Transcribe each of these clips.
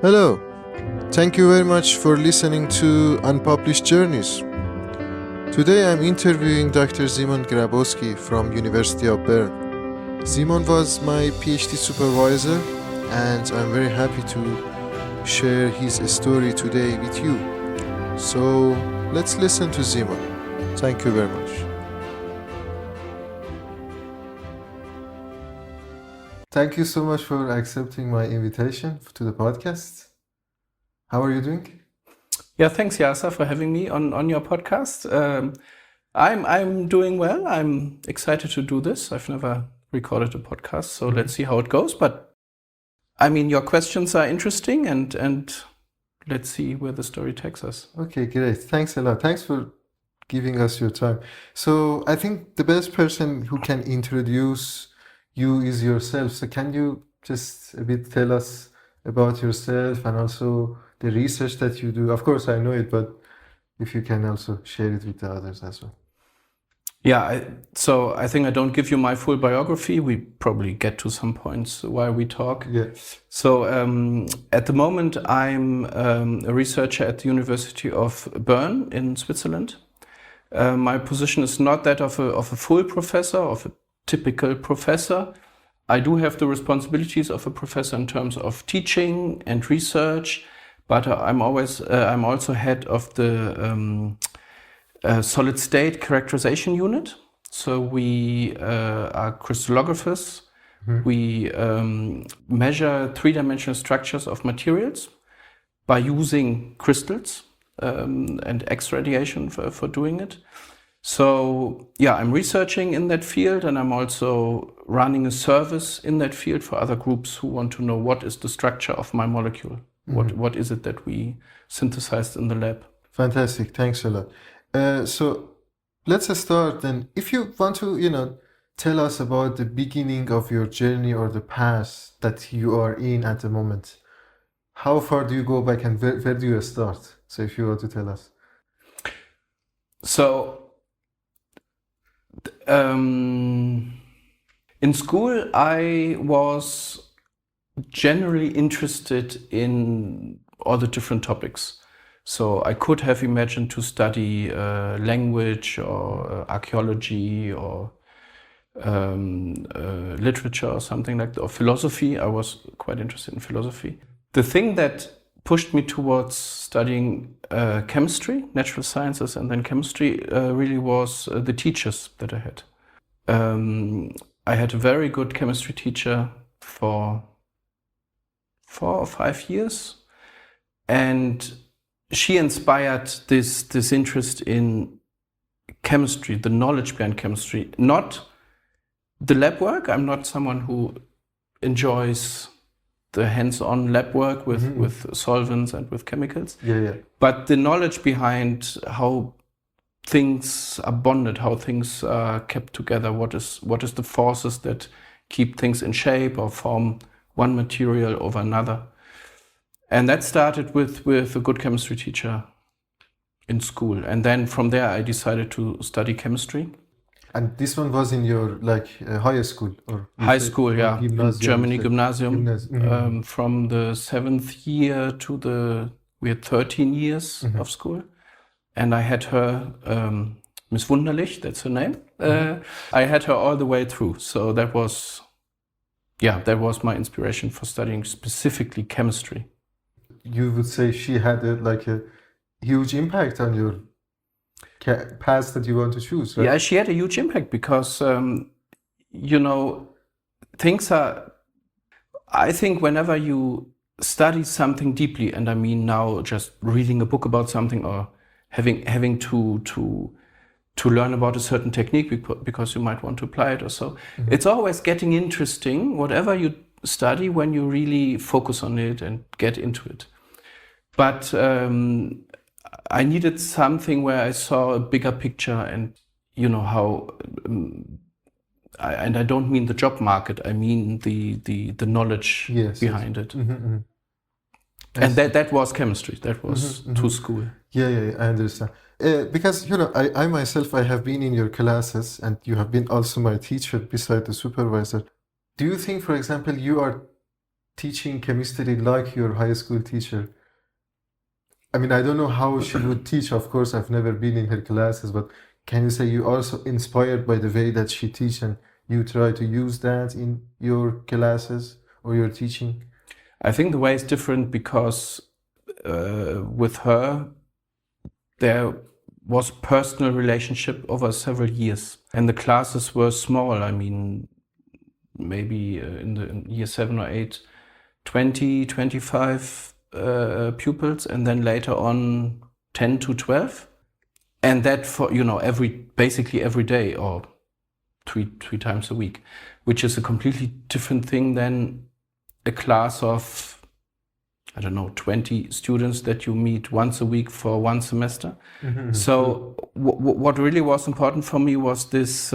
Hello, thank you very much for listening to Unpublished Journeys. Today I'm interviewing Dr. Simon Grabowsky from University of Bern. Simon was my PhD supervisor and I'm very happy to share his story today with you. So let's listen to Simon. Thank you very much. Thank you so much for accepting my invitation to the podcast. How are you doing? Yeah, thanks, Yasa, for having me on your podcast. I'm doing well. I'm excited to do this. I've never recorded a podcast, so let's see how it goes. But I mean, your questions are interesting, and let's see where the story takes us. Okay, great. Thanks a lot. Thanks for giving us your time. So I think the best person who can introduce you is yourself. So can you just a bit tell us about yourself and also the research that you do? Of course, I know it, but if you can also share it with the others as well. Yeah, so I think I don't give you my full biography. We probably get to some points while we talk. Yeah. So at the moment, I'm a researcher at the University of Bern in Switzerland. My position is not that of a full professor, of a typical professor. I do have the responsibilities of a professor in terms of teaching and research, but I'm also head of the solid state characterization unit. So we are crystallographers. Mm-hmm. We measure three-dimensional structures of materials by using crystals and X-radiation for doing it. So yeah, I'm researching in that field, and I'm also running a service in that field for other groups who want to know what is the structure of my molecule. Mm-hmm. What is it that we synthesized in the lab? Fantastic. Thanks a lot. So let's start then. If you want to, tell us about the beginning of your journey or the path that you are in at the moment. How far do you go back and where do you start? So if you want to tell us. So in school, I was generally interested in all the different topics. So I could have imagined to study language or archaeology or literature or something like that, or philosophy. I was quite interested in philosophy. The thing that pushed me towards studying chemistry, natural sciences, and then chemistry really was the teachers that I had. I had a very good chemistry teacher for 4 or 5 years, and she inspired this interest in chemistry, the knowledge behind chemistry, not the lab work. I'm not someone who enjoys the hands-on lab work with solvents and with chemicals. Yeah. But the knowledge behind how things are bonded, how things are kept together, what is the forces that keep things in shape or form one material over another. And that started with a good chemistry teacher in school. And then from there I decided to study chemistry. And this one was in your high school or high school, yeah, gymnasium, Germany gymnasium. Mm-hmm. From the 7th year to we had 13 years of school, and I had her, Miss Wunderlich, that's her name. I had her all the way through, so that was my inspiration for studying specifically chemistry. You would say she had a huge impact on your path that you want to choose, right? Yeah, she had a huge impact because, things are, I think whenever you study something deeply, and I mean now just reading a book about something or having to learn about a certain technique because you might want to apply it or so, it's always getting interesting, whatever you study, when you really focus on it and get into it. But I needed something where I saw a bigger picture and, how, and I don't mean the job market, I mean the knowledge behind it. Mm-hmm. And that was chemistry, that was to school. Yeah, I understand. Because, I myself, I have been in your classes and you have been also my teacher beside the supervisor. Do you think, for example, you are teaching chemistry like your high school teacher? I mean, I don't know how she would teach. Of course, I've never been in her classes, but can you say you also inspired by the way that she teach and you try to use that in your classes or your teaching? I think the way is different because with her, there was personal relationship over several years, and the classes were small. I mean, maybe in year 7 or 8, 20, 25 pupils, and then later on 10 to 12. And that for, basically every day or three times a week, which is a completely different thing than a class of, 20 students that you meet once a week for one semester. Mm-hmm. So what really was important for me was this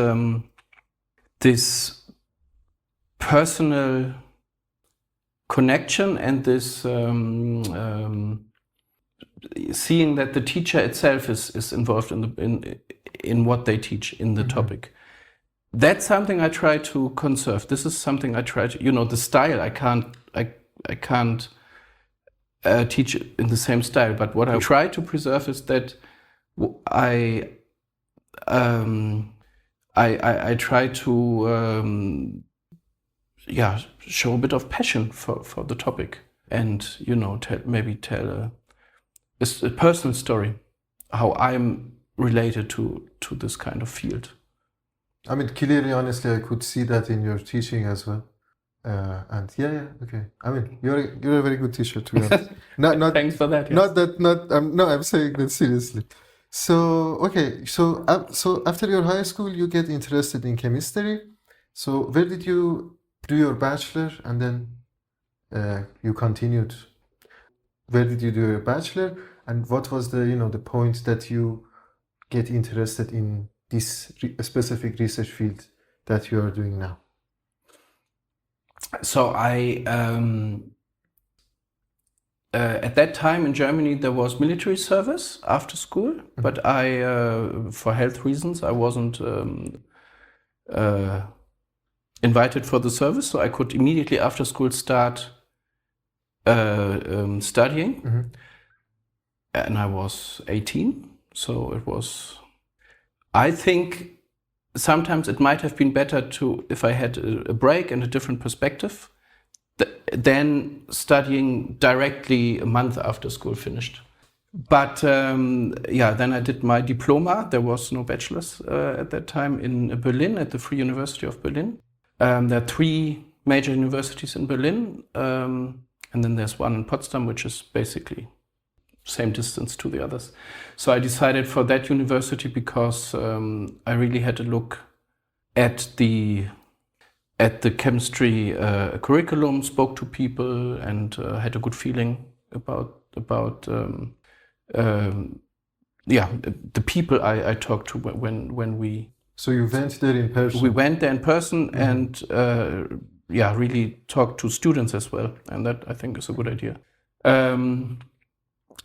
personal connection and this seeing that the teacher itself is involved in what they teach in the topic. That's something I try to conserve. This is something I try to, the style I can't teach in the same style, but what I try to preserve is that I try to show a bit of passion for the topic, and tell a personal story, how I'm related to this kind of field. I mean, clearly, honestly, I could see that in your teaching as well. And okay. I mean, you're a very good teacher, to be honest. Not Thanks for that. Yes. I'm saying that seriously. So okay, so after your high school, you get interested in chemistry. So where did you do your bachelor, and then you continued? Where did you do your bachelor, and what was the point that you get interested in this specific research field that you are doing now? So I, at that time in Germany, there was military service after school, but I, for health reasons, I wasn't invited for the service, so I could immediately after school start studying. Mm-hmm. And I was 18, so it was, I think sometimes it might have been better if I had a break and a different perspective than studying directly a month after school finished. But then I did my diploma. There was no bachelor's at that time in Berlin at the Free University of Berlin. There are 3 major universities in Berlin, and then there's one in Potsdam, which is basically same distance to the others. So I decided for that university because I really had a look at the chemistry curriculum, spoke to people, and had a good feeling about the people I talked to when we. So you went there in person? We went there in person, mm-hmm. and really talked to students as well, and that I think is a good idea.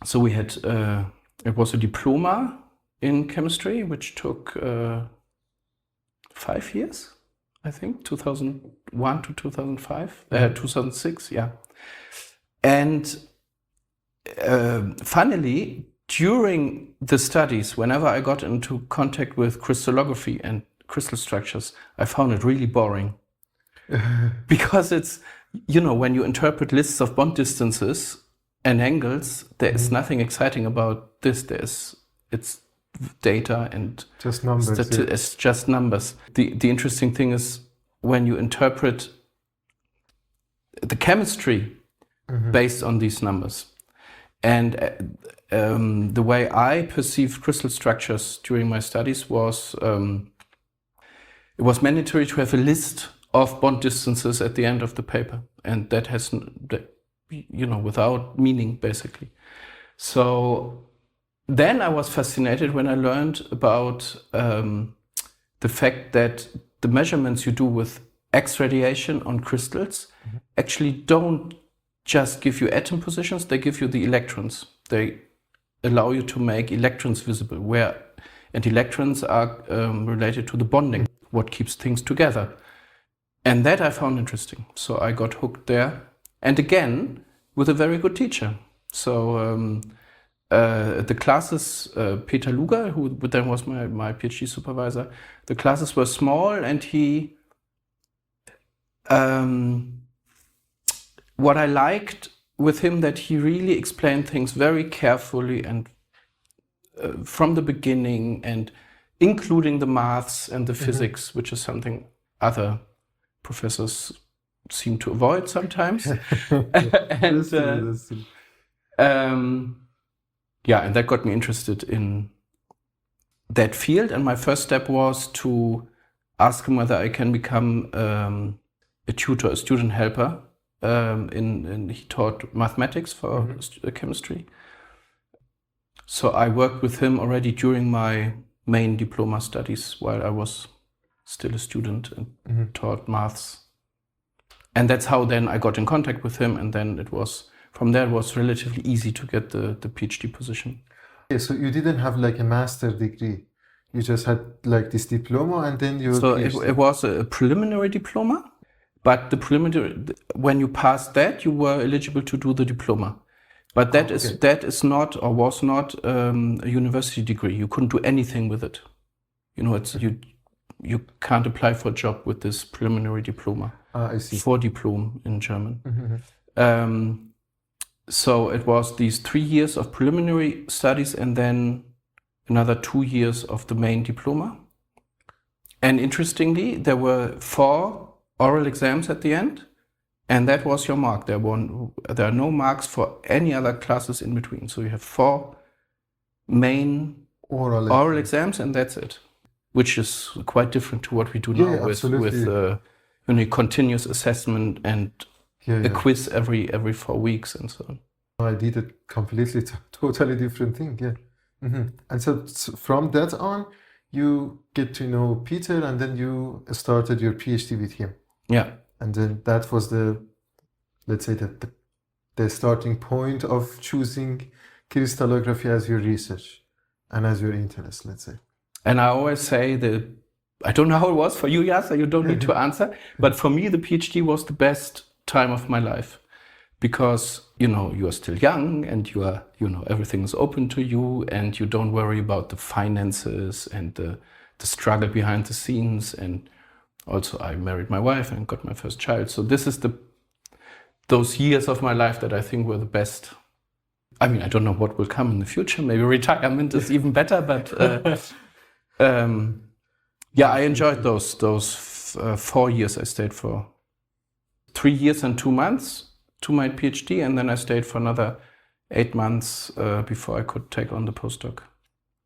So we had, it was a diploma in chemistry, which took 5 years, I think, 2001 to 2005, 2006, yeah. And finally, during the studies, whenever I got into contact with crystallography and crystal structures, I found it really boring. Because it's, when you interpret lists of bond distances and angles, there is nothing exciting about this. It's data and just numbers. It's just numbers. The interesting thing is when you interpret the chemistry based on these numbers. And the way I perceived crystal structures during my studies was it was mandatory to have a list of bond distances at the end of the paper, and that has, without meaning, basically. So then I was fascinated when I learned about the fact that the measurements you do with X radiation on crystals actually don't just give you atom positions, they give you the electrons. They allow you to make electrons visible, and electrons are related to the bonding, what keeps things together. And that I found interesting. So I got hooked there, and again with a very good teacher. So the classes, Peter Luger, who then was my PhD supervisor, the classes were small, and he, what I liked with him, that he really explained things very carefully and from the beginning, and including the maths and the physics, which is something other professors seem to avoid sometimes. And and that got me interested in that field. And my first step was to ask him whether I can become a tutor, a student helper. He taught mathematics for chemistry. So I worked with him already during my main diploma studies while I was still a student, and taught maths. And that's how then I got in contact with him, and then from there it was relatively easy to get the PhD position. Yeah, so you didn't have like a master degree. You just had like this diploma, and then you... So it was a preliminary diploma, but when you passed that, you were eligible to do the diploma. But that is not, or was not, a university degree. You couldn't do anything with it. You can't apply for a job with this preliminary diploma. I see. Vordiplom in German. So it was these 3 years of preliminary studies, and then another 2 years of the main diploma. And interestingly, there were 4 oral exams at the end, and that was your mark. There are no marks for any other classes in between. So you have 4 main oral exams, and that's it. Which is quite different to what we do now with continuous assessment and a quiz every 4 weeks and so on. I did a completely, totally different thing, And so from that on, you get to know Peter, and then you started your PhD with him. Yeah. And then that was let's say the starting point of choosing crystallography as your research and as your interest, let's say. And I always say I don't know how it was for you, Yasa, you don't need to answer, but for me, the PhD was the best time of my life, because, you are still young, and you are, everything is open to you, and you don't worry about the finances and the struggle behind the scenes. And also I married my wife and got my first child. So this is those years of my life that I think were the best. I mean, I don't know what will come in the future. Maybe retirement is even better, but I enjoyed those 4 years. I stayed for 3 years and 2 months to my PhD, and then I stayed for another 8 months before I could take on the postdoc.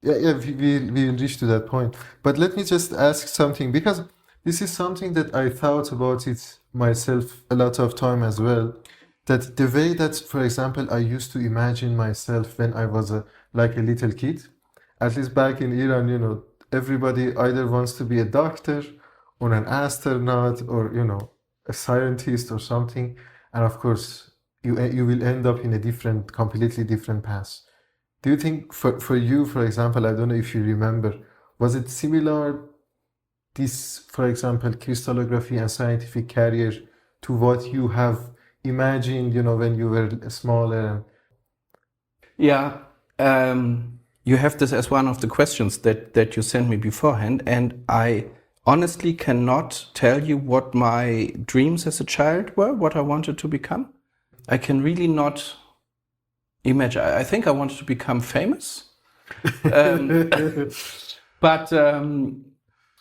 Yeah, we will reach to that point. But let me just ask something, because this is something that I thought about it myself a lot of time as well. That the way that, for example, I used to imagine myself when I was a little kid, at least back in Iran, everybody either wants to be a doctor or an astronaut or, a scientist or something. And of course, you will end up in a completely different path. Do you think for you, for example, I don't know if you remember, was it similar, this, for example, crystallography and scientific career, to what you have imagined, when you were smaller? Yeah. You have this as one of the questions that you sent me beforehand, and I honestly cannot tell you what my dreams as a child were, what I wanted to become. I can really not imagine. I think I wanted to become famous, but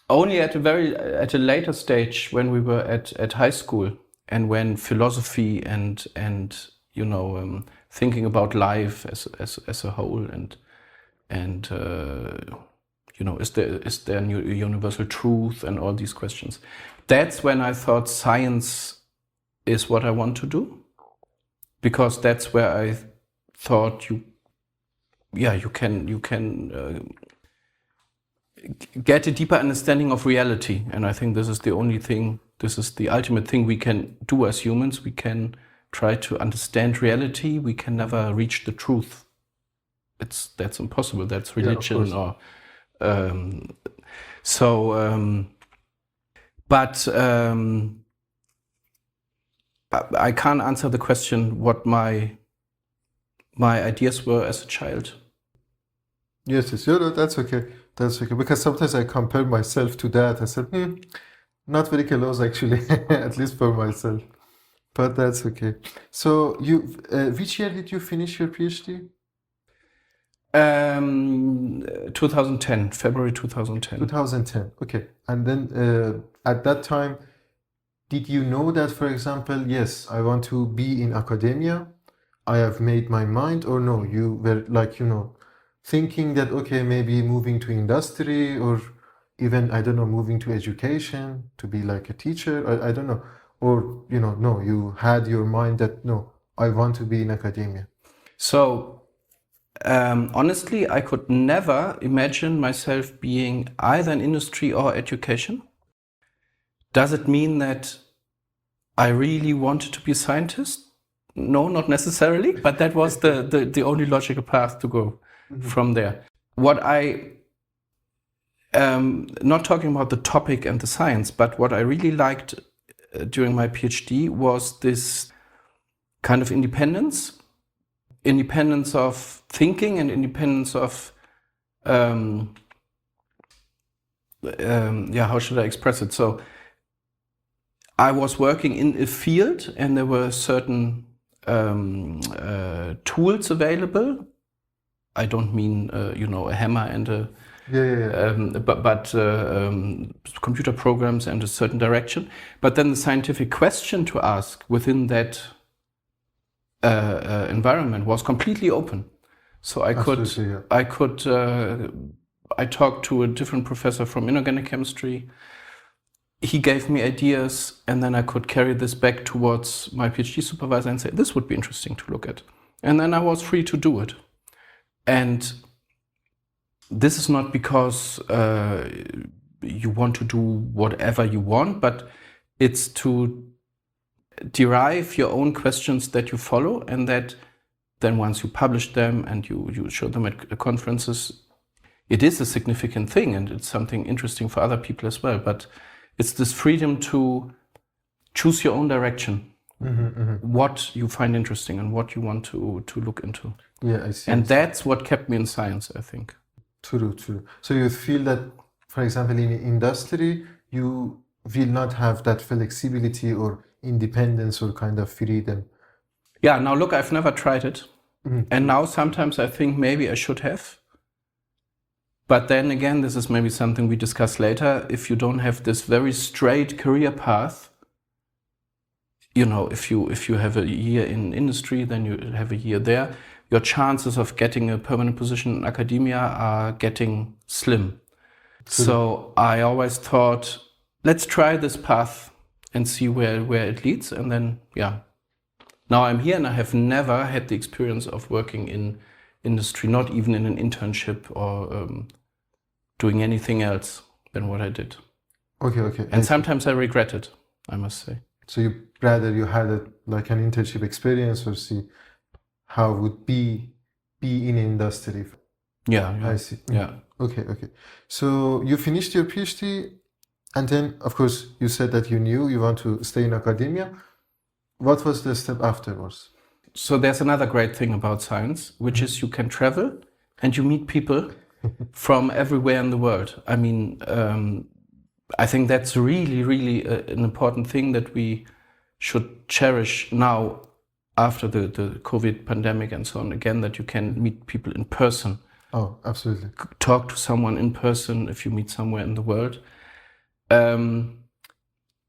only at a later stage, when we were at high school, and when philosophy and thinking about life as a whole, and is there a universal truth and all these questions. That's when I thought science is what I want to do, because that's where I thought you can get a deeper understanding of reality. And I think this is the only thing, this is the ultimate thing we can do as humans. We can try to understand reality. We can never reach the truth. That's impossible. That's religion, I can't answer the question what my ideas were as a child. Yes, yes, yeah, no, that's okay. That's okay. Because sometimes I compare myself to that. I said, not very close actually, at least for myself. But that's okay. So which year did you finish your PhD? 2010, February 2010. 2010. Okay. And then at that time, did you know that, for example, yes, I want to be in academia, I have made my mind, or no, you were like, thinking that, okay, maybe moving to industry, or even, I don't know, moving to education to be like a teacher, I don't know. Or, no, you had your mind that, no, I want to be in academia. So, honestly, I could never imagine myself being either in industry or education. Does it mean that I really wanted to be a scientist? No, not necessarily, but that was the only logical path to go from there. What I, not talking about the topic and the science, but what I really liked during my PhD was this kind of independence of thinking and independence of, how should I express it? So I was working in a field and there were certain tools available. I don't mean, a hammer and a, but computer programs and a certain direction. But then the scientific question to ask within that environment was completely open. So I talked to a different professor from inorganic chemistry. He gave me ideas, and then I could carry this back towards my PhD supervisor and say, this would be interesting to look at. And then I was free to do it. And this is not because you want to do whatever you want, but it's to derive your own questions that you follow, and that then once you publish them and you show them at conferences, it is a significant thing and it's something interesting for other people as well. But it's this freedom to choose your own direction, what you find interesting and what you want to look into. Yeah, I see. And that's what kept me in science, I think. True. So you feel that, for example, in industry, you will not have that flexibility or independence or kind of freedom. Yeah, now look, I've never tried it. And now sometimes I think maybe I should have. But then again, this is maybe something we discuss later. If you don't have this very straight career path, if you have a year in industry, then you have a year there, your chances of getting a permanent position in academia are getting slim. So I always thought, let's try this path and see where it leads. And then, now I'm here and I have never had the experience of working in industry, not even in an internship or doing anything else than what I did. Okay. And sometimes I regret it, I must say. So you had like an internship experience, or see how it would be in industry. Yeah. I see. Yeah. Okay. So you finished your PhD, and then, of course, you said that you knew you want to stay in academia. What was the step afterwards? So there's another great thing about science, which is you can travel and you meet people from everywhere in the world. I mean, I think that's really, really an important thing that we should cherish now after the COVID pandemic and so on, again, that you can meet people in person. Oh, absolutely. Talk to someone in person if you meet somewhere in the world.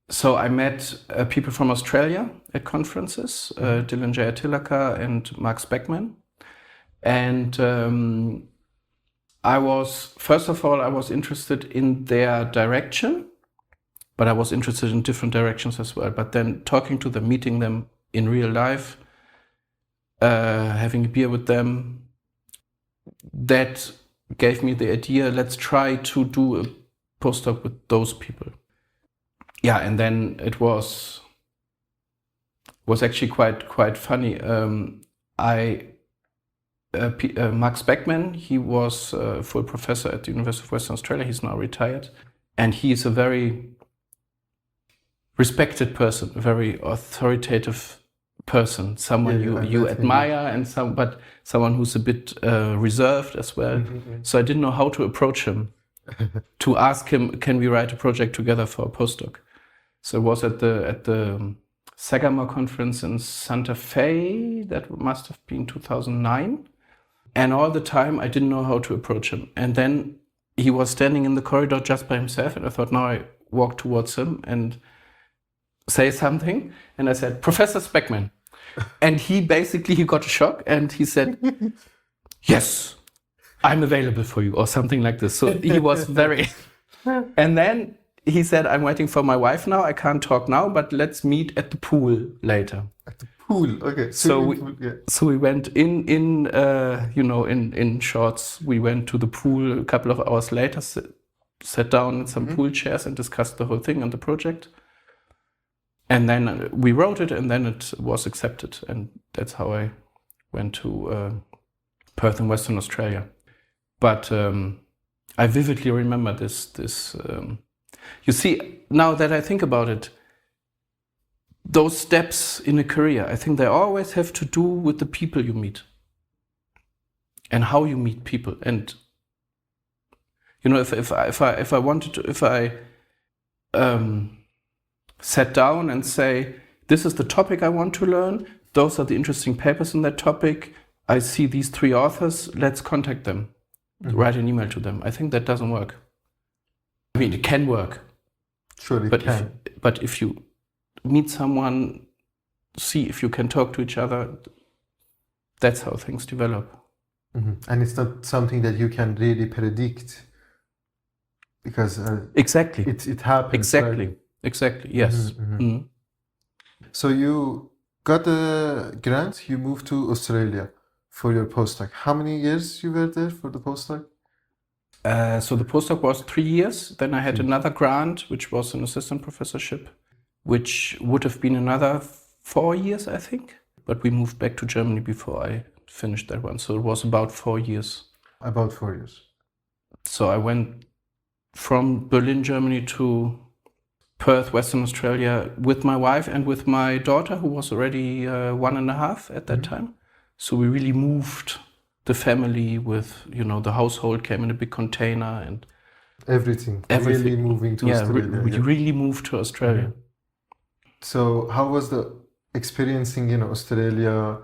So I met people from Australia at conferences, Dylan Jayatilaka and Mark Speckman. And I was interested in their direction, but I was interested in different directions as well. But then talking to them, meeting them in real life, having a beer with them, that gave me the idea, let's try to do a postdoc with those people. Yeah, and then it was actually quite funny. Mark Speckman, he was a full professor at the University of Western Australia. He's now retired, and he is a very, respected person, a very authoritative person, someone you admire, and someone who's a bit reserved as well. So I didn't know how to approach him, to ask him, can we write a project together for a postdoc? So it was at the Sagamore conference in Santa Fe. That must have been 2009. And all the time I didn't know how to approach him. And then he was standing in the corridor just by himself, and I thought, now I walk towards him and say something. And I said, Professor Speckman. And he got a shock, and he said, yes, I'm available for you, or something like this. So he was very... And then he said, I'm waiting for my wife now. I can't talk now, but let's meet at the pool later. At the pool, okay. So we went in shorts. We went to the pool a couple of hours later, sat down in some pool chairs and discussed the whole thing and the project. And then we wrote it, and then it was accepted. And that's how I went to Perth in Western Australia. But I vividly remember this. You see, now that I think about it, those steps in a career, I think they always have to do with the people you meet and how you meet people. And if I sat down and say, this is the topic I want to learn, those are the interesting papers in that topic, I see these 3 authors, let's contact them, write an email to them. I think that doesn't work. I mean, it can work. Sure, it can. But if you meet someone, see if you can talk to each other, that's how things develop. And it's not something that you can really predict, because exactly it happens. Exactly. Right? Exactly, yes. So you got a grant, you moved to Australia for your postdoc. How many years you were there for the postdoc? So the postdoc was 3 years. Then I had another grant, which was an assistant professorship, which would have been another 4 years, I think. But we moved back to Germany before I finished that one. So it was about 4 years. About 4 years. So I went from Berlin, Germany to Perth, Western Australia, with my wife and with my daughter, who was already 1.5 at that time. So we really moved the family with, the household came in a big container and everything. Really moving to Australia. We really moved to Australia. So how was the experiencing, Australia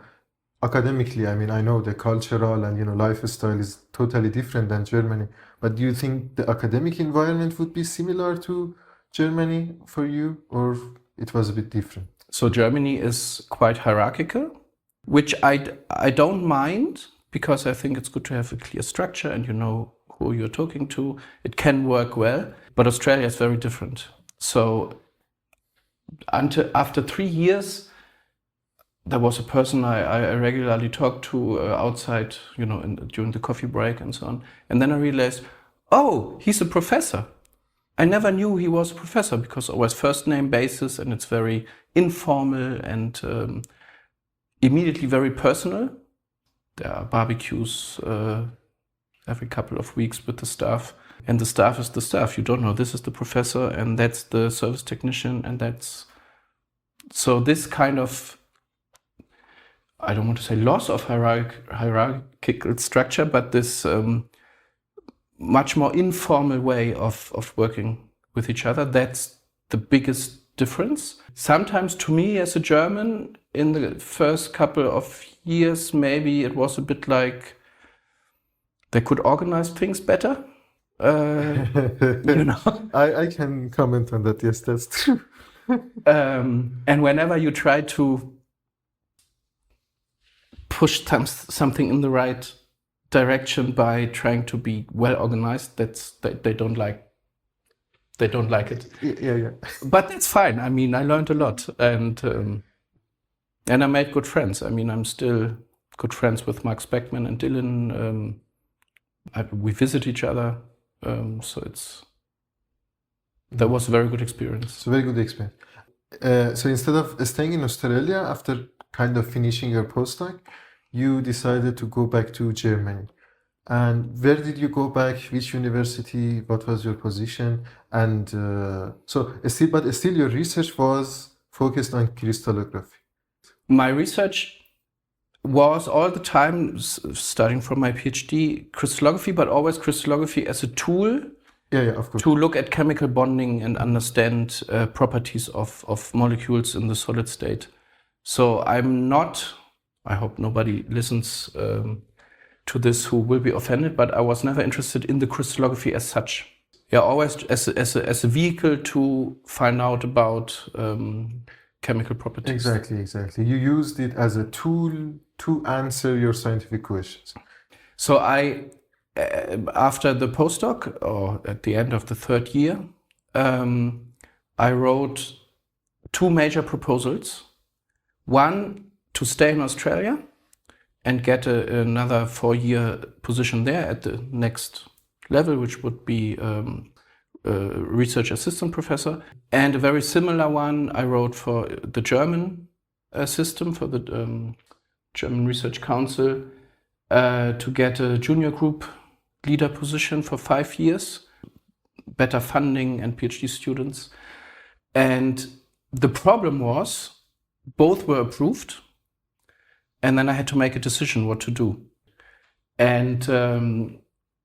academically? I mean, I know the cultural and, lifestyle is totally different than Germany, but do you think the academic environment would be similar to Germany for you, or it was a bit different? So Germany is quite hierarchical, which I don't mind, because I think it's good to have a clear structure and you know who you're talking to. It can work well, but Australia is very different. So after 3 years, there was a person I regularly talked to outside, during the coffee break and so on. And then I realized, oh, he's a professor. I never knew he was a professor, because always first name basis, and it's very informal and immediately very personal. There are barbecues every couple of weeks with the staff, and the staff is the staff. You don't know, this is the professor and that's the service technician, and that's... So this kind of, I don't want to say loss of hierarchical structure, but this much more informal way of working with each other, that's the biggest difference. Sometimes to me as a German, in the first couple of years, maybe it was a bit like they could organize things better. I can comment on that. Yes, that's true. And whenever you try to push something in the right direction by trying to be well organized, they don't like. They don't like it. Yeah. But that's fine. I mean, I learned a lot, and I made good friends. I mean, I'm still good friends with Mark Speckman and Dylan. We visit each other, so that was a very good experience. It's a very good experience. So instead of staying in Australia after kind of finishing your postdoc, you decided to go back to Germany. And where did you go back? Which university? What was your position? And still your research was focused on crystallography. My research was all the time, starting from my PhD, crystallography, but always crystallography as a tool Of course. to look at chemical bonding and understand properties of molecules in the solid state. So I'm not, I hope nobody listens to this who will be offended, but I was never interested in the crystallography as such. Yeah, always as a vehicle to find out about chemical properties. Exactly. You used it as a tool to answer your scientific questions. So I, after the postdoc, or at the end of the third year, I wrote 2 major proposals. One, to stay in Australia and get another 4-year position there at the next level, which would be research assistant professor. And a very similar one I wrote for the German system, for the German Research Council, to get a junior group leader position for 5 years, better funding and PhD students. And the problem was, both were approved, and then I had to make a decision what to do. And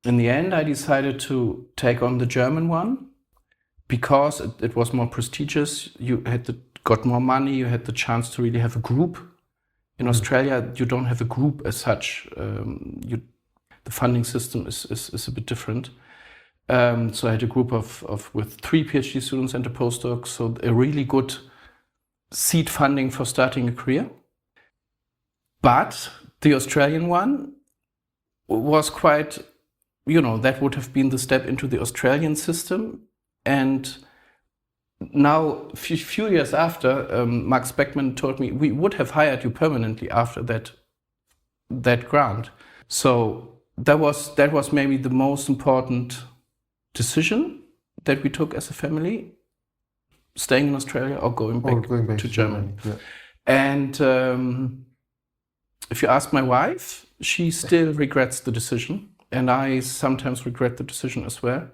in the end, I decided to take on the German one because it was more prestigious. You got more money. You had the chance to really have a group. In Australia, you don't have a group as such. The funding system is a bit different. So I had a group with 3 PhD students and a postdoc. So a really good seed funding for starting a career. But the Australian one was quite, that would have been the step into the Australian system. And now, a few years after, Max Beckmann told me we would have hired you permanently after that grant. So that was maybe the most important decision that we took as a family, staying in Australia or going back to Germany. Yeah. And if you ask my wife, she still regrets the decision, and I sometimes regret the decision as well.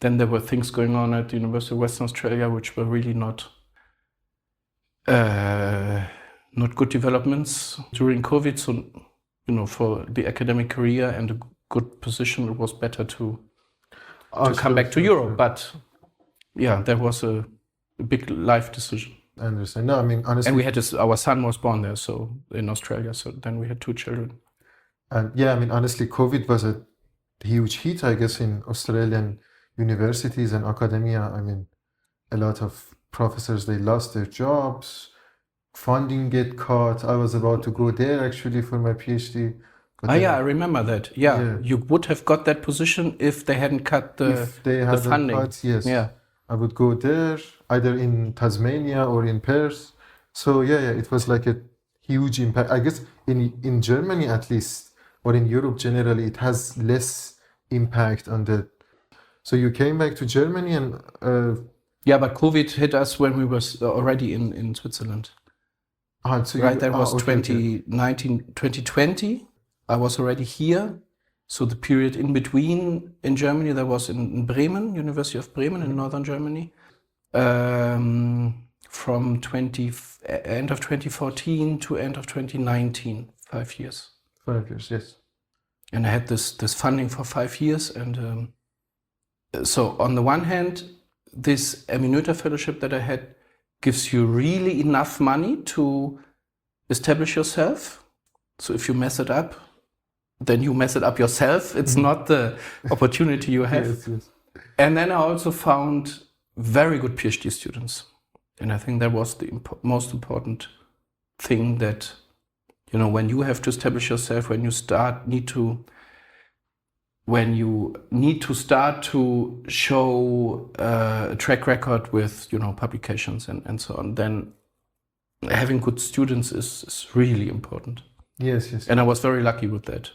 Then there were things going on at the University of Western Australia which were really not good developments during COVID. So, for the academic career and a good position, it was better to come back to Europe. But yeah, that was a big life decision. I understand. No, I mean, honestly. And we had our son was born there, so in Australia. So then we had 2 children. And yeah, I mean, honestly, COVID was a huge hit, I guess, in Australian universities and academia. I mean, a lot of professors, they lost their jobs, funding get cut. I was about to go there actually for my PhD. I remember that. Yeah, you would have got that position if they hadn't cut the funding. Yes. Yeah. I would go there, either in Tasmania or in Perth. So it was like a huge impact. I guess in Germany at least, or in Europe generally, it has less impact on the. So you came back to Germany and. Yeah, but COVID hit us when we were already in Switzerland. So right, that was 2019, 2020. I was already here. So the period in between in Germany, that was in Bremen, University of Bremen in northern Germany, from end of 2014 to end of 2019, 5 years. 5 years, yes. And I had this funding for 5 years. And so on the one hand, this Eminöter fellowship that I had gives you really enough money to establish yourself. So if you mess it up, then you mess it up yourself. It's not the opportunity you have. Yes. And then I also found very good PhD students. And I think that was the most important thing, that, when you have to establish yourself, when you need to start to show a track record with, publications and so on, then having good students is really important. Yes. And I was very lucky with that.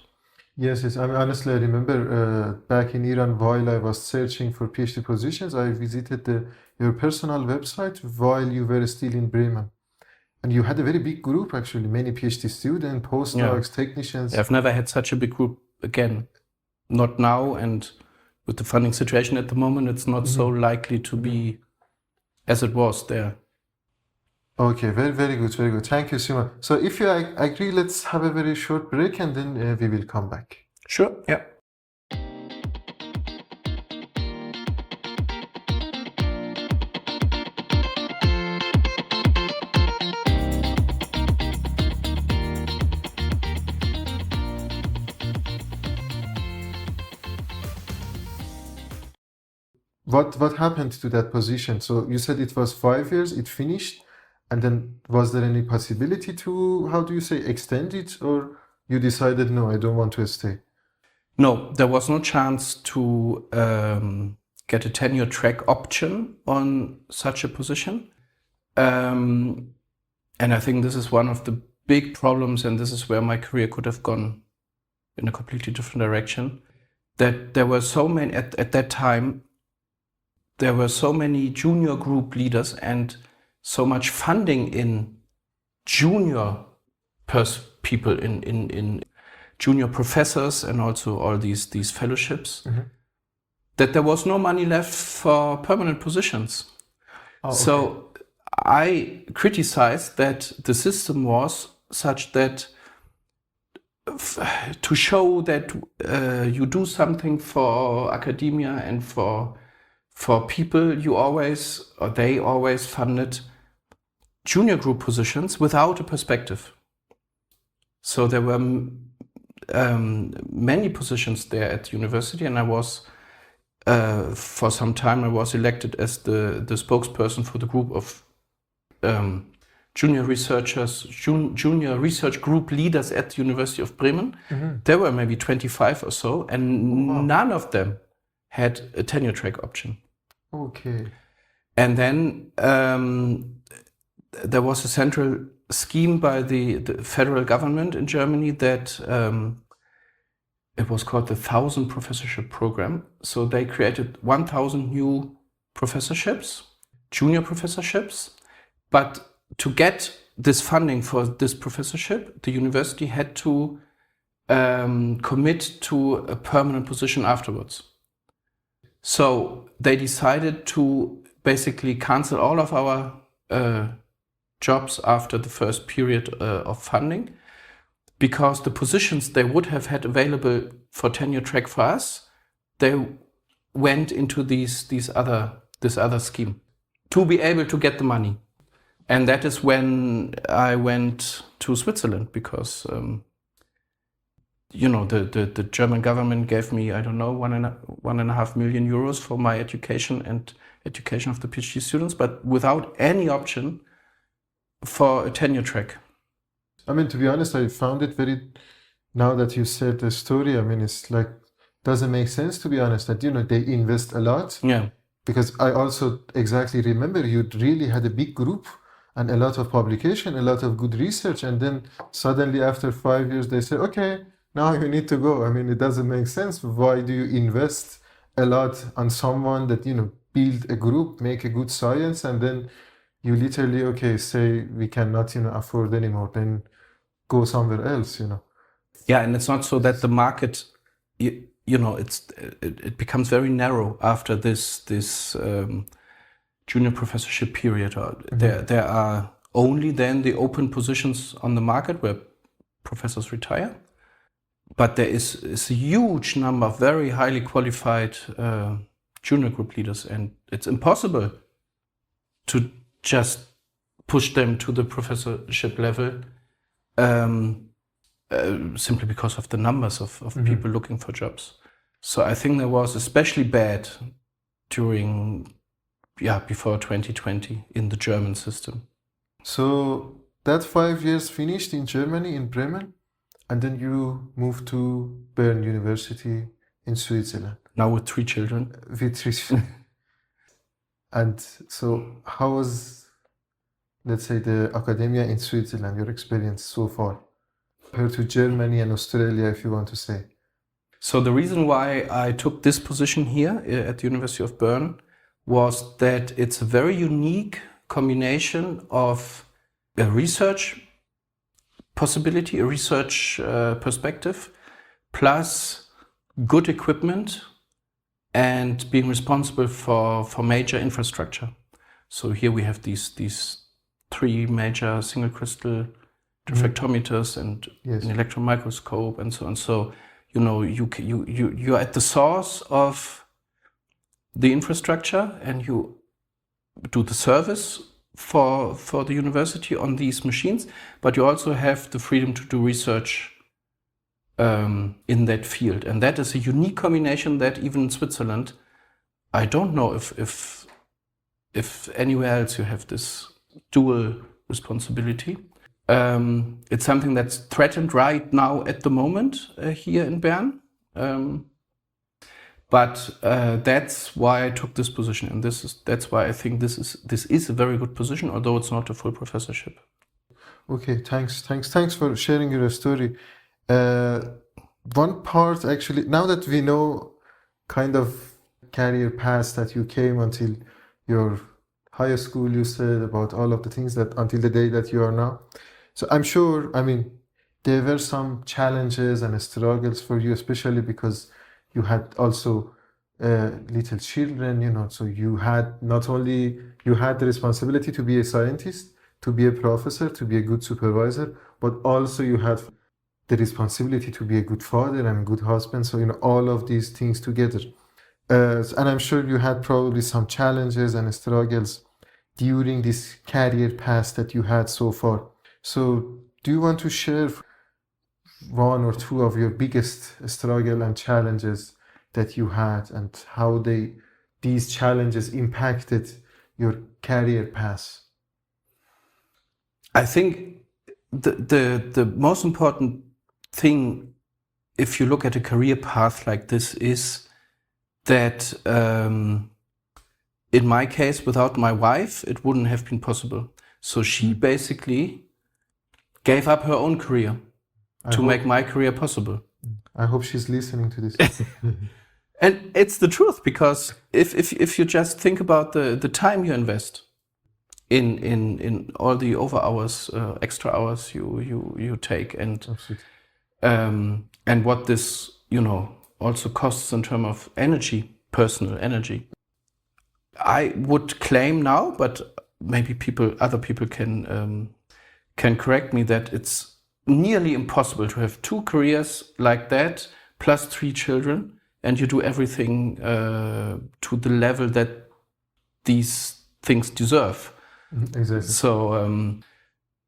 Yes. I mean, honestly, I remember back in Iran, while I was searching for PhD positions, I visited your personal website while you were still in Bremen. And you had a very big group, actually, many PhD students, postdocs, technicians. I've never had such a big group again. not now, and with the funding situation at the moment, it's not so likely to be as it was there. Okay, very, very good, very good. Thank you, Simon. So if you agree, let's have a very short break and then we will come back. Sure, yeah. What happened to that position? So you said it was 5 years, it finished, and then was there any possibility to, how do you say, extend it, or you decided, no, I don't want to stay? No, there was no chance to get a tenure track option on such a position. And I think this is one of the big problems, and this is where my career could have gone in a completely different direction. That there were so many, at that time, there were so many junior group leaders and so much funding in junior people, in junior professors, and also all these fellowships, that there was no money left for permanent positions. Oh, okay. So I criticized that the system was such that to show that you do something for academia and for people, they always funded junior group positions without a perspective. So there were many positions there at the university, and I was, for some time, I was elected as the spokesperson for the group of junior research group leaders at the University of Bremen. There were maybe 25 or so, and none of them had a tenure track option. Okay. And then there was a central scheme by the federal government in Germany that it was called the 1,000 Professorship Program. So they created 1,000 new professorships, junior professorships. But to get this funding for this professorship, the university had to commit to a permanent position afterwards. So they decided to basically cancel all of our jobs after the first period of funding, because the positions they would have had available for tenure track for us, they went into this other scheme to be able to get the money. And that is when I went to Switzerland, because the German government gave me, I don't know, 1.5 million euros for my education and education of the PhD students, but without any option for a tenure track. I mean, to be honest, I found it now that you said the story, I mean, it's like, doesn't make sense, to be honest, that, they invest a lot. Yeah. Because I also exactly remember you really had a big group and a lot of publication, a lot of good research, and then suddenly after 5 years they say, okay, now you need to go. I mean, it doesn't make sense. Why do you invest a lot on someone that, build a group, make a good science, and then you literally, say we cannot, afford anymore, then go somewhere else, Yeah, and it's not so that the market, it becomes very narrow after this junior professorship period. There are only then the open positions on the market where professors retire. But there is a huge number of very highly qualified junior group leaders, and it's impossible to just push them to the professorship level simply because of the numbers of people looking for jobs. So I think that was especially bad before 2020 in the German system. So that 5 years finished in Germany, in Bremen, and then you moved to Bern University in Switzerland. Now with 3 children. With 3 children. And so how was, let's say, the academia in Switzerland, your experience so far, compared to Germany and Australia, if you want to say? So the reason why I took this position here at the University of Bern was that it's a very unique combination of a research possibility, a research perspective, plus good equipment and being responsible for major infrastructure. So here we have these 3 major single crystal diffractometers and an electron microscope and so on. So you're at the source of the infrastructure, and you do the service for the university on these machines, but you also have the freedom to do research in that field. And that is a unique combination that even in Switzerland, I don't know if anywhere else you have this dual responsibility. It's something that's threatened right now at the moment here in Bern. But that's why I took this position, and that's why I think this is a very good position, although it's not a full professorship. Okay, thanks for sharing your story. One part, actually, now that we know kind of career path that you came until your high school, you said about all of the things that until the day that you are now. So I'm sure, there were some challenges and struggles for you, especially because you had also little children, so you had not only, you had the responsibility to be a scientist, to be a professor, to be a good supervisor, but also you had the responsibility to be a good father and a good husband. So, all of these things together. And I'm sure you had probably some challenges and struggles during this career path that you had so far. So do you want to share 1 or 2 of your biggest struggle and challenges that you had, and how these challenges impacted your career path? I think the most important thing, if you look at a career path like this, is that in my case, without my wife, it wouldn't have been possible. So she basically gave up her own career to make my career possible. I hope she's listening to this. And it's the truth, because if you just think about the time you invest in all the over hours, extra hours you take, and what this also costs in terms of energy, personal energy. I would claim now, but maybe other people can correct me, that it's nearly impossible to have 2 careers like that plus 3 children, and you do everything to the level that these things deserve. Exactly. So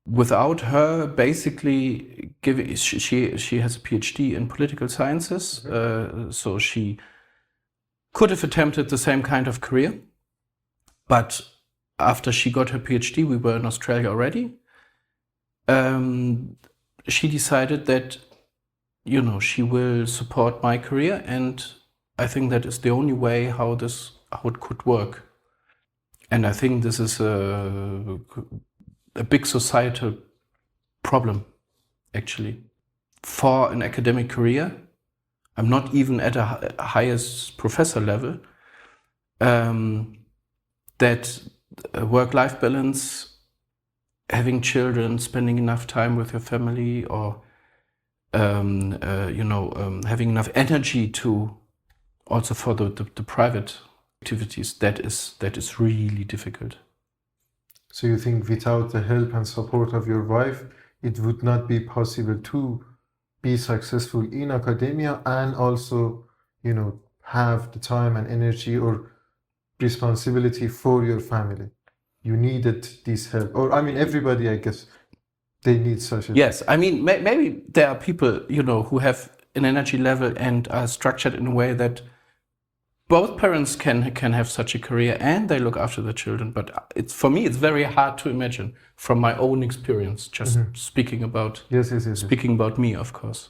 without her, basically, she has a PhD in political sciences, so she could have attempted the same kind of career, but after she got her PhD, we were in Australia already. She decided that she will support my career, and I think that is the only way how it could work. And I think this is a big societal problem, actually. For an academic career, I'm not even at a highest professor level, that work-life balance, having children, spending enough time with your family, or having enough energy to also for the private activities, that is really difficult. So you think without the help and support of your wife, it would not be possible to be successful in academia and also, have the time and energy or responsibility for your family? You needed this help, or everybody, I guess, they need such a... Yes, maybe there are people, who have an energy level and are structured in a way that both parents can have such a career and they look after the children. But for me, it's very hard to imagine from my own experience, just speaking about speaking about me, of course.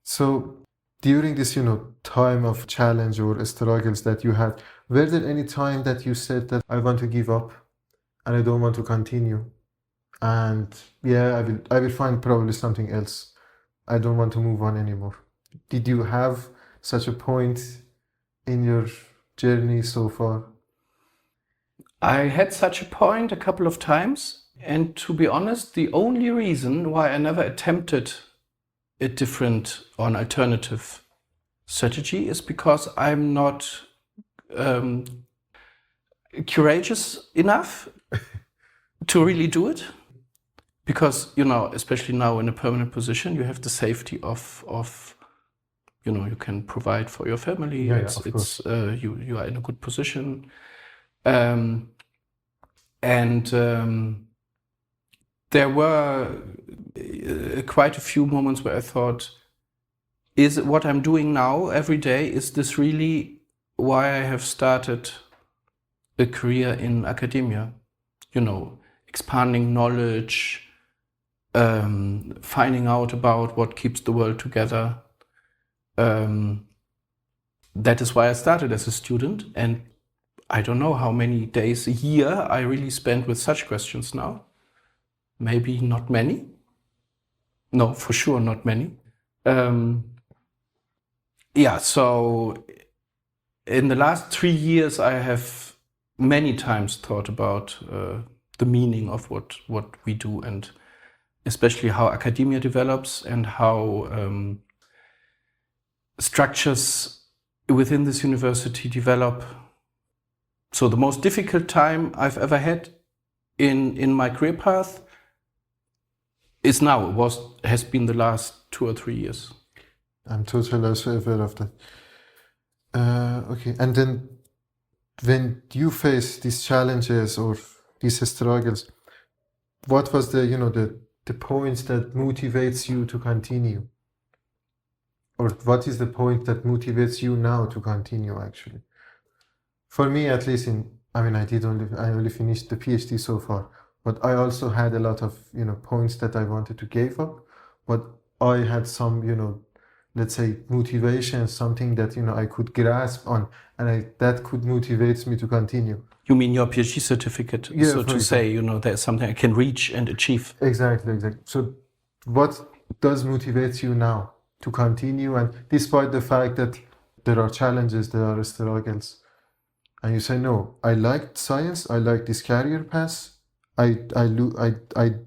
So during this, time of challenge or struggles that you had, were there any time that you said that I want to give up and I don't want to continue? And I will find probably something else. I don't want to move on anymore. Did you have such a point in your journey so far? I had such a point a couple of times, and to be honest, the only reason why I never attempted a different or an alternative strategy is because I'm not courageous enough to really do it. Because, especially now in a permanent position, you have the safety of you can provide for your family. Yeah, of course. You are in a good position. And there were quite a few moments where I thought, is it what I'm doing now every day, is this really why I have started a career in academia? Expanding knowledge, finding out about what keeps the world together. That is why I started as a student, and I don't know how many days a year I really spend with such questions now. Maybe not many. No, for sure not many. So in the last 3 years, I have many times thought about the meaning of what we do, and especially how academia develops and how structures within this university develop. So the most difficult time I've ever had in my career path is now. Has been the last 2 or 3 years. I'm totally also aware of that. Okay, and then when you face these challenges or these struggles, what was the point that motivates you to continue? Or what is the point that motivates you now to continue, actually? For me, at least, I only finished the PhD so far, but I also had a lot of, points that I wanted to give up, but I had some, let's say, motivation, something that, I could grasp on, and that could motivate me to continue. You mean your PhD certificate? Yeah, so to say, there's something I can reach and achieve. Exactly. So what does motivate you now to continue? And despite the fact that there are challenges, there are struggles, and you say, no, I like science, I like this career path, I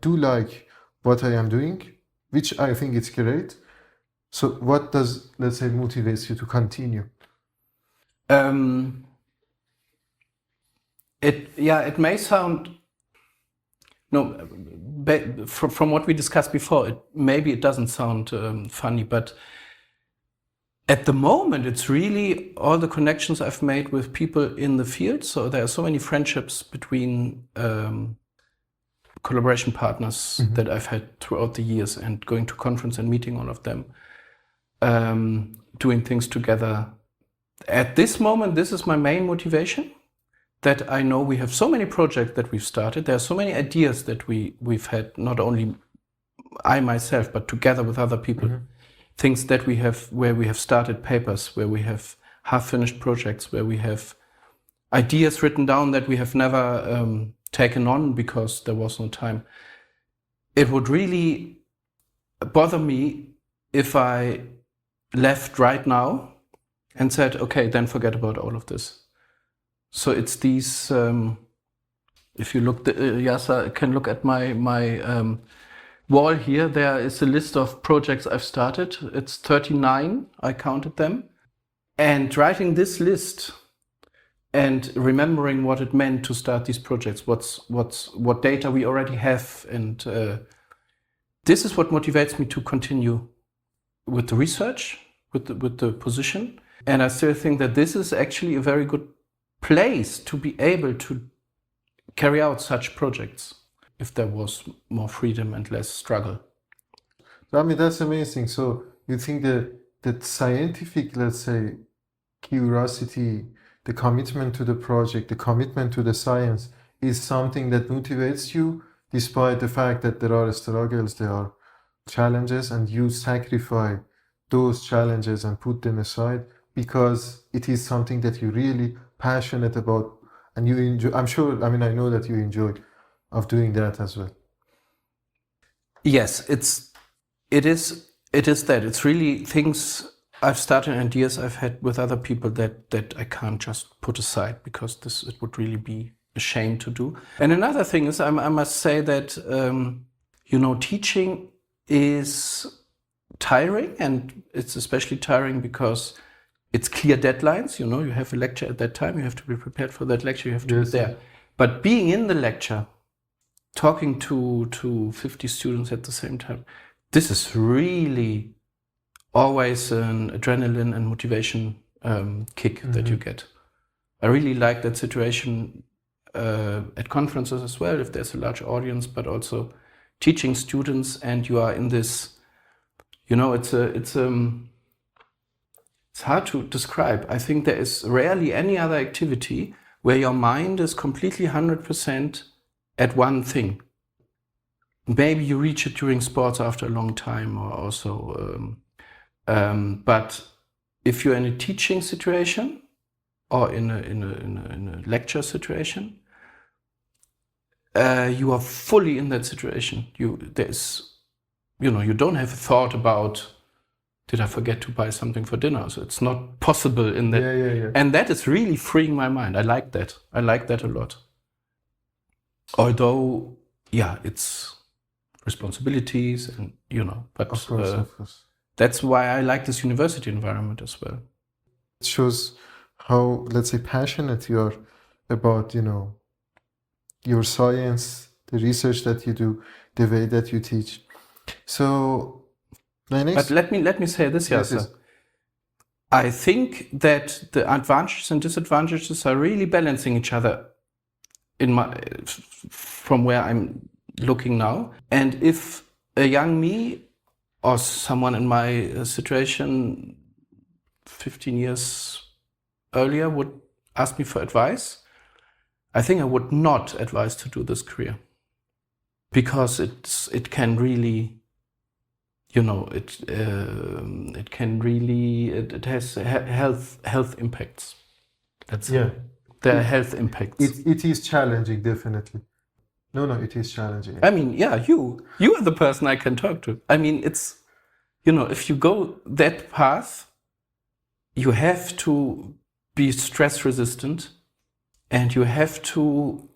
do like what I am doing, which I think it's great. So what does, let's say, motivates you to continue? It may sound, from what we discussed before, maybe it doesn't sound funny, but at the moment it's really all the connections I've made with people in the field. So there are so many friendships between collaboration partners that I've had throughout the years, and going to conference and meeting all of them, doing things together. At this moment, this is my main motivation, that I know we have so many projects that we've started. There are so many ideas that we've had, not only I myself, but together with other people. Things that where we have started papers, where we have half-finished projects, where we have ideas written down that we have never taken on because there was no time. It would really bother me if I left right now and said, okay, then forget about all of this. So it's these, if you look, Yasa can look at my wall here, there is a list of projects I've started. It's 39, I counted them. And writing this list and remembering what it meant to start these projects, what data we already have, and this is what motivates me to continue with the research, with the position. And I still think that this is actually a very good place to be able to carry out such projects if there was more freedom and less struggle. I mean, that's amazing. So you think that scientific, let's say, curiosity, the commitment to the project, the commitment to the science is something that motivates you despite the fact that there are struggles, there are challenges, and you sacrifice those challenges and put them aside because it is something that you're really passionate about and you enjoy. I know that you enjoy of doing that as well. Yes, it is that. It's really things I've started, ideas I've had with other people that I can't just put aside because it would really be a shame to do. And another thing is I must say that teaching is tiring, and it's especially tiring because it's clear deadlines, you have a lecture at that time, you have to be prepared for that lecture, you have to be there. But being in the lecture, talking to 50 students at the same time, this is really always an adrenaline and motivation kick that you get. I really like that situation at conferences as well, if there's a large audience, but also teaching students, and you are in this, it's hard to describe. I think there is rarely any other activity where your mind is completely 100% at one thing. Maybe you reach it during sports after a long time, or also, but if you're in a teaching situation or in a lecture situation, you are fully in that situation. You don't have a thought about, did I forget to buy something for dinner? So it's not possible in that. Yeah. And that is really freeing my mind. I like that. I like that a lot. Although, it's responsibilities and, but of course. That's why I like this university environment as well. It shows how, let's say, passionate you are about, your science, the research that you do, the way that you teach. So, but let me say this, Yasser. I think that the advantages and disadvantages are really balancing each other from where I'm looking now. And if a young me or someone in my situation 15 years earlier would ask me for advice, I think I would not advise to do this career, because it can really, it can really, it has health impacts. There are health impacts. It is challenging, definitely. No, it is challenging. I mean, you are the person I can talk to. I mean, it's, if you go that path, you have to be stress resistant, and you have to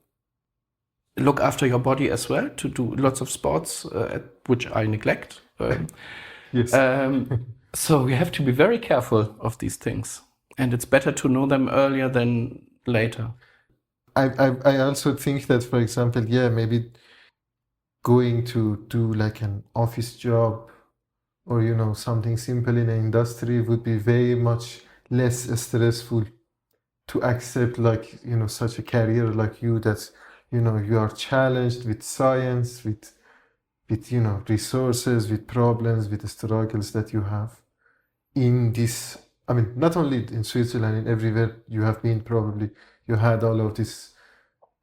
look after your body as well, to do lots of sports, which I neglect. Yes. So you have to be very careful of these things, and it's better to know them earlier than later. I also think that, for example, maybe going to do like an office job or, something simple in an industry would be very much less stressful to accept, like, such a career like you, that's, you are challenged with science, with resources, with problems, with the struggles that you have in this. I mean, not only in Switzerland, in everywhere you have been, probably you had all of these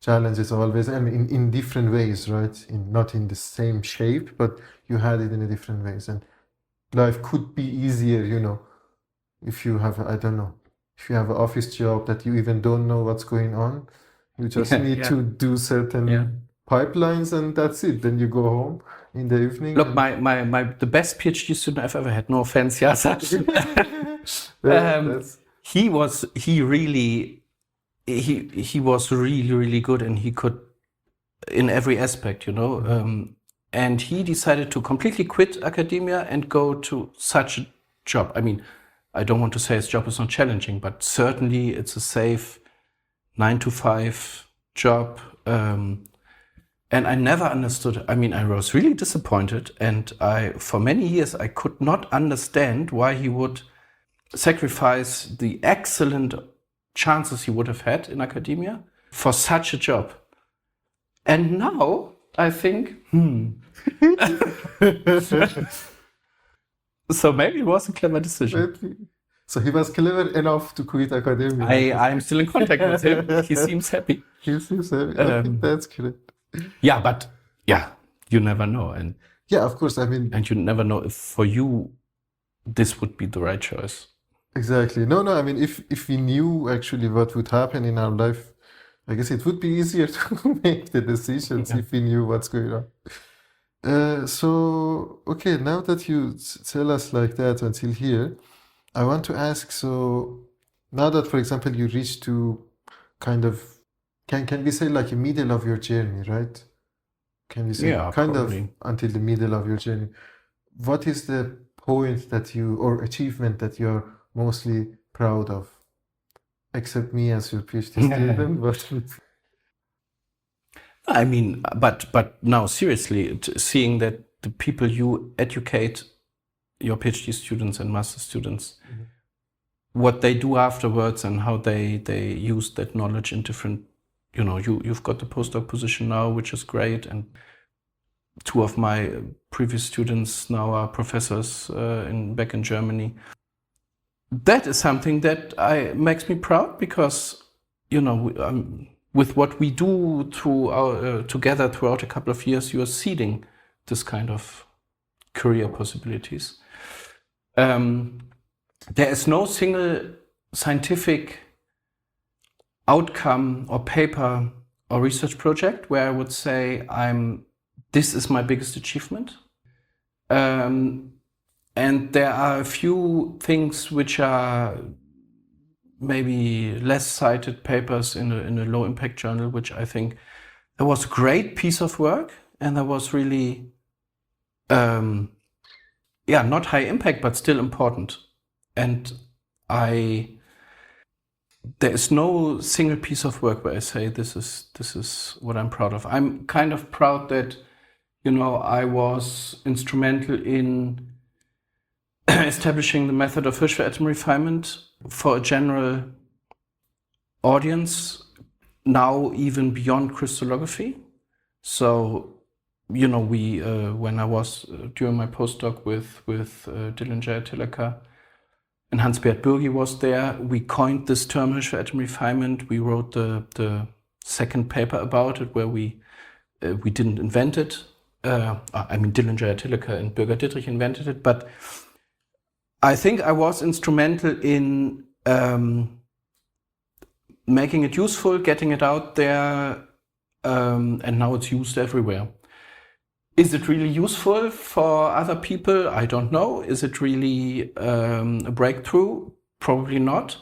challenges always, and in different ways, right? Not in the same shape, but you had it in a different ways. And life could be easier, if you have, I don't know, if you have an office job that you even don't know what's going on, you just need to do certain pipelines, and that's it. Then you go home in the evening. Look, the best PhD student I've ever had, no offense, Yasser. He was really, really good, and he could, in every aspect, and he decided to completely quit academia and go to such a job. I mean, I don't want to say his job is not challenging, but certainly it's a safe 9-to-5 job. And I never understood. I mean, I was really disappointed, and for many years, I could not understand why he would sacrifice the excellent chances he would have had in academia for such a job. And now I think, so maybe it was a clever decision. So he was clever enough to quit academia. I'm still in contact with him. He seems happy. Okay, that's great. Yeah, but you never know. And of course, I mean... And you never know if for you this would be the right choice. Exactly. No, I mean, if we knew actually what would happen in our life, I guess it would be easier to make the decisions if we knew what's going on. So, okay, now that you tell us like that until here, I want to ask, so now that, for example, you reached to kind of, can we say like a middle of your journey, right? Can we say kind probably. of until the middle of your journey? What is the point that or achievement that you're mostly proud of? Except me as your PhD student, but I mean, but now seriously, seeing that the people you educate, your PhD students and master students, what they do afterwards and how they use that knowledge in different, you've got the postdoc position now, which is great, and two of my previous students now are professors back in Germany. That is something that makes me proud because, with what we do together throughout a couple of years, you are seeding this kind of career possibilities. There is no single scientific outcome or paper or research project where I would say this is my biggest achievement. And there are a few things which are maybe less cited papers in a low impact journal, which I think there was a great piece of work and there was really, not high impact, but still important. And there is no single piece of work where I say this is what I'm proud of. I'm kind of proud that, I was instrumental in establishing the method of Hirschfeld atom refinement for a general audience, now even beyond crystallography. So, when I was during my postdoc with Dillinger Tilaka and Hans-Bert Bürgi was there, we coined this term Hirschfeld atom refinement. We wrote the second paper about it where we didn't invent it. Dillinger Tilaka and Bürger Dittrich invented it, but I think I was instrumental in making it useful, getting it out there, and now it's used everywhere. Is it really useful for other people? I don't know. Is it really a breakthrough? Probably not.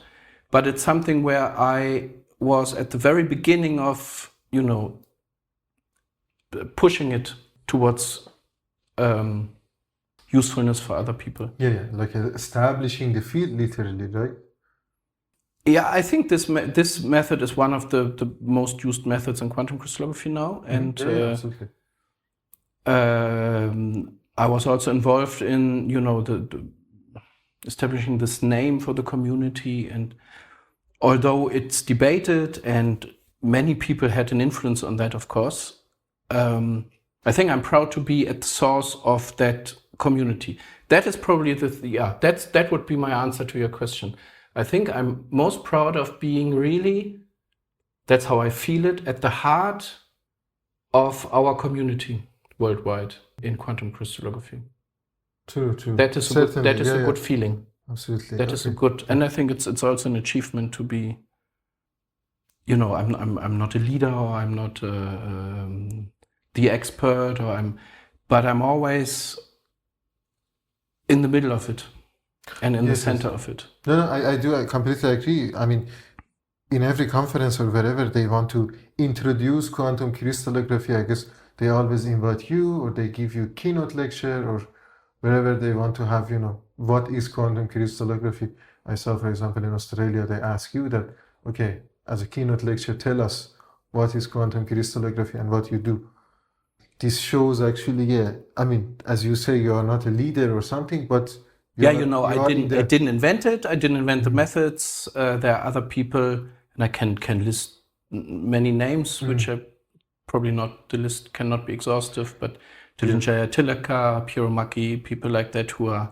But it's something where I was at the very beginning of, pushing it towards usefulness for other people. Yeah, like establishing the field literally, right? Yeah, I think this method is one of the most used methods in quantum crystallography now. And absolutely. I was also involved in, the establishing this name for the community. And although it's debated and many people had an influence on that, of course, I think I'm proud to be at the source of that community. That is probably that would be my answer to your question. I think I'm most proud of being really, that's how I feel it, at the heart of our community worldwide in quantum crystallography. True. That is a good feeling. Absolutely. That is a good, and I think it's also an achievement to be, I'm not a leader or I'm not the expert but I'm always in the middle of it and in the center of it. No, I completely agree. I mean, in every conference or wherever they want to introduce quantum crystallography, I guess they always invite you or they give you keynote lecture or wherever they want to have, what is quantum crystallography. I saw, for example, in Australia, they ask you that, okay, as a keynote lecture, tell us what is quantum crystallography and what you do. This shows actually, as you say, you are not a leader or something, but I didn't invent it. I didn't invent the methods. There are other people, and I can list many names, which are probably not, the list cannot be exhaustive, but Dillinger Tilaka, Piromaki, people like that who are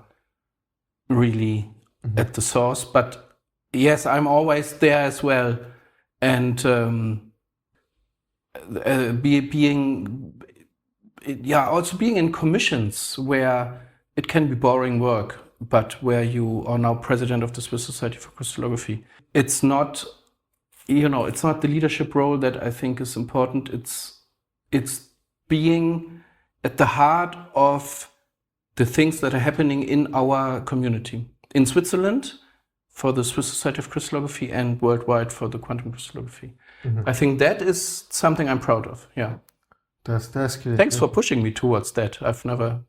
really at the source. But yes, I'm always there as well, and also being in commissions where it can be boring work, but where you are now president of the Swiss Society for Crystallography. It's not, it's not the leadership role that I think is important. It's being at the heart of the things that are happening in our community. In Switzerland, for the Swiss Society of Crystallography, and worldwide for the quantum crystallography. I think that is something I'm proud of, yeah. That's great. Thanks for pushing me towards that. I've never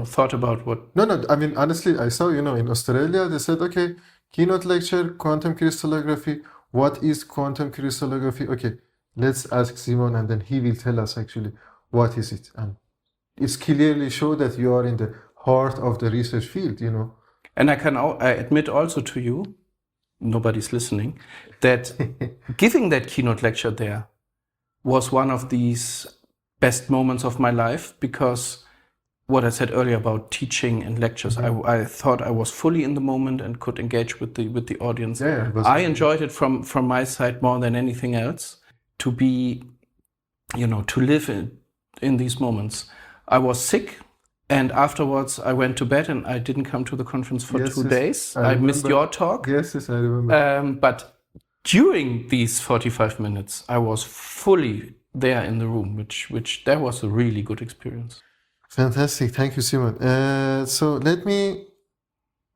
thought about what... No, I mean, honestly, I saw, in Australia, they said, okay, keynote lecture, quantum crystallography. What is quantum crystallography? Okay, let's ask Simon, and then he will tell us actually what is it. And it's clearly show that you are in the heart of the research field, you know. And I admit also to you, nobody's listening, that giving that keynote lecture there was one of these best moments of my life, because what I said earlier about teaching and lectures, I thought I was fully in the moment and could engage with the audience. Yeah, I enjoyed it from my side more than anything else, to be, to live in these moments. I was sick, and afterwards I went to bed and I didn't come to the conference for 2 days. I missed your talk. Yes, I remember. But during these 45 minutes, I was fully there in the room, which that was a really good experience. Fantastic. Thank you, Simon. So let me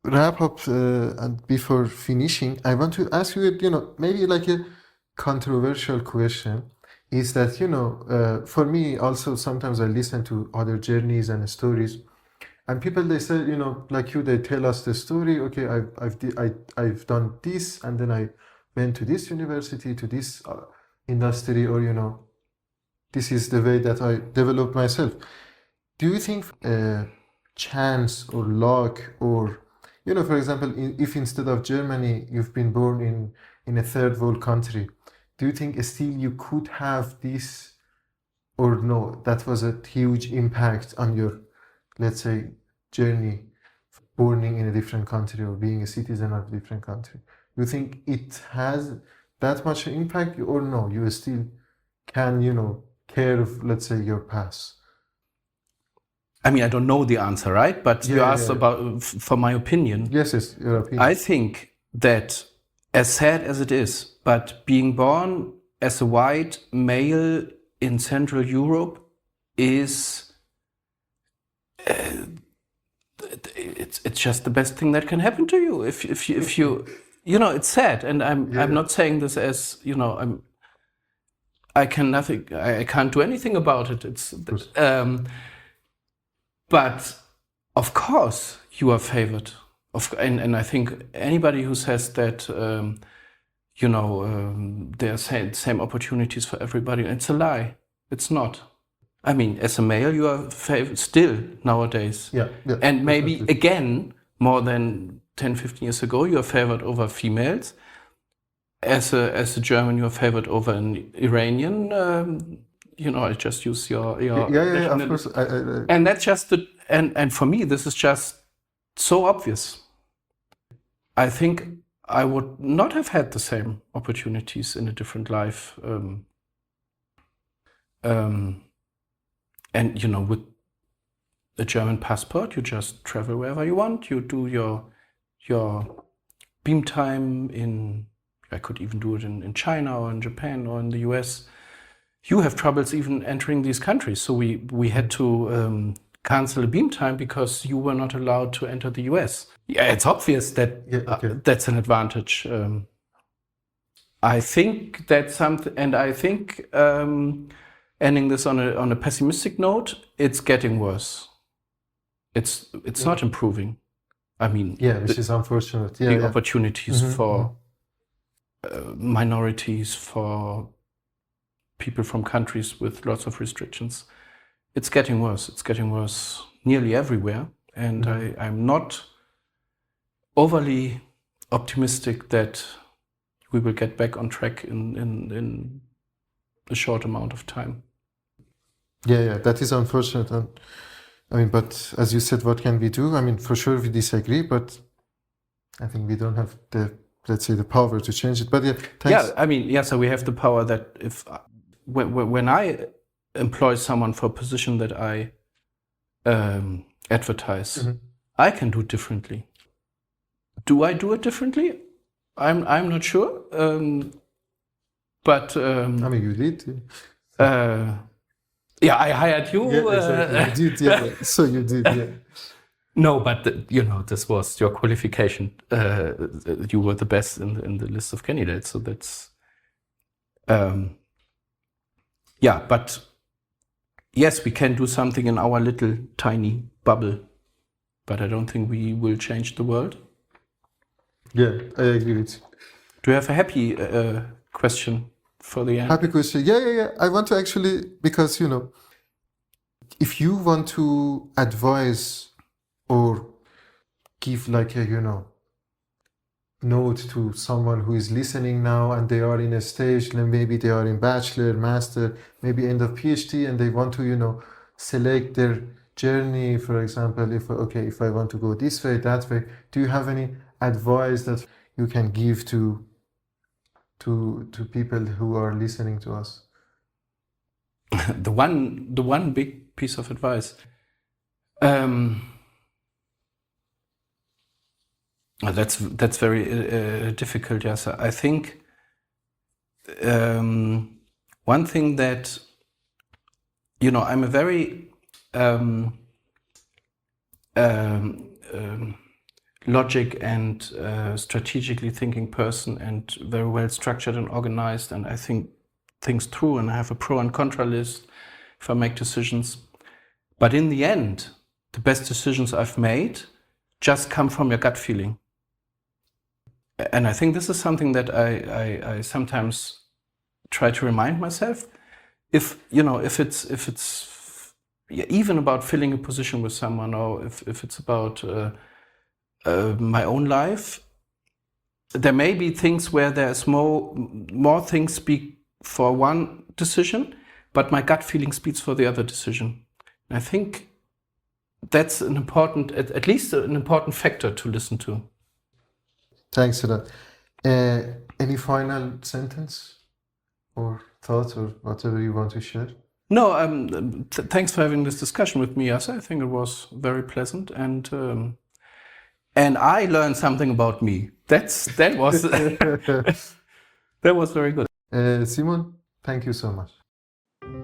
wrap up, and before finishing, I want to ask you, maybe like a controversial question. Is that, for me also, sometimes I listen to other journeys and stories, and people, they say, like you, they tell us the story. Okay, I've done this, and then I went to this university, to this industry, or this is the way that I developed myself. Do you think chance or luck, or for example, if instead of Germany you've been born in a third world country, do you think still you could have this, or no, that was a huge impact on your, let's say, journey, born in a different country or being a citizen of a different country? Do you think it has that much impact, or no, you still can, care of, let's say, your past? I mean, I don't know the answer, right? But you asked about, for my opinion. Yes, your opinion. I think that, as sad as it is, but being born as a white male in Central Europe is, it's just the best thing that can happen to you. If you, it's sad, and I'm not saying this as, I can't do anything about it. But of course you are favored. And I think anybody who says that, there are same opportunities for everybody, it's a lie. It's not. I mean, as a male, you are favored still nowadays. Yeah, and maybe definitely. Again, more than 10, 15 years ago, you are favored over females. As a German, you are favored over an Iranian. I just use your of course. And that's just and for me, this is just so obvious. I think I would not have had the same opportunities in a different life. And with a German passport, you just travel wherever you want. You do your beam time I could even do it in China or in Japan or in the US. You have troubles even entering these countries. So we had to cancel a beam time because you were not allowed to enter the US. Yeah, it's obvious that that's an advantage. I think that's something, and I think ending this on a pessimistic note, it's getting worse. It's not improving. I mean, which is unfortunate. The opportunities for minorities, for people from countries with lots of restrictions, it's getting worse. It's getting worse nearly everywhere, and I'm not overly optimistic that we will get back on track in a short amount of time. Yeah, that is unfortunate. And I mean, but as you said, what can we do? I mean, for sure we disagree, but I think we don't have the power to change it. But thanks. Yeah, I mean, so we have the power that when I employ someone for a position that I advertise, I can do differently. Do I do it differently? I'm not sure. But I mean, you did. I hired you. Yeah, exactly. You did. Yeah. So you did. Yeah. No, but this was your qualification. You were the best in the list of candidates. So that's. But yes, we can do something in our little tiny bubble, but I don't think we will change the world. Yeah, I agree with you. Do you have a happy question for the end? Happy question. Yeah. I want to actually, because, if you want to advise or give like a, note to someone who is listening now and they are in a stage, maybe they are in bachelor, master, maybe end of PhD, and they want to, select their journey, for example, if I want to go this way, that way, do you have any advice that you can give to people who are listening to us? The one big piece of advice. That's very difficult. Yes, I think one thing that I'm a very logic and strategically thinking person, and very well structured and organized, and I think things through, and I have a pro and contra list if I make decisions. But in the end, the best decisions I've made just come from your gut feeling. And I think this is something that I sometimes try to remind myself. If it's even about filling a position with someone, or if it's about my own life, there may be things where there's more things speak for one decision, but my gut feeling speaks for the other decision. And I think that's an important, at least an important factor to listen to. Thanks for that. Any final sentence or thoughts or whatever you want to share? No, thanks for having this discussion with me, Asa. I think it was very pleasant, and I learned something about me. That was that was very good. Simon, thank you so much.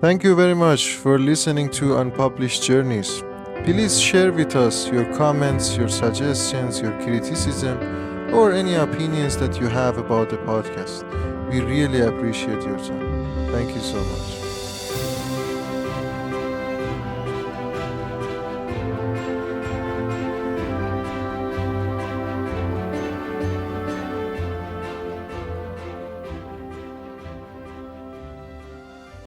Thank you very much for listening to Unpublished Journeys. Please share with us your comments, your suggestions, your criticism, or any opinions that you have about the podcast. We really appreciate your time. Thank you so much.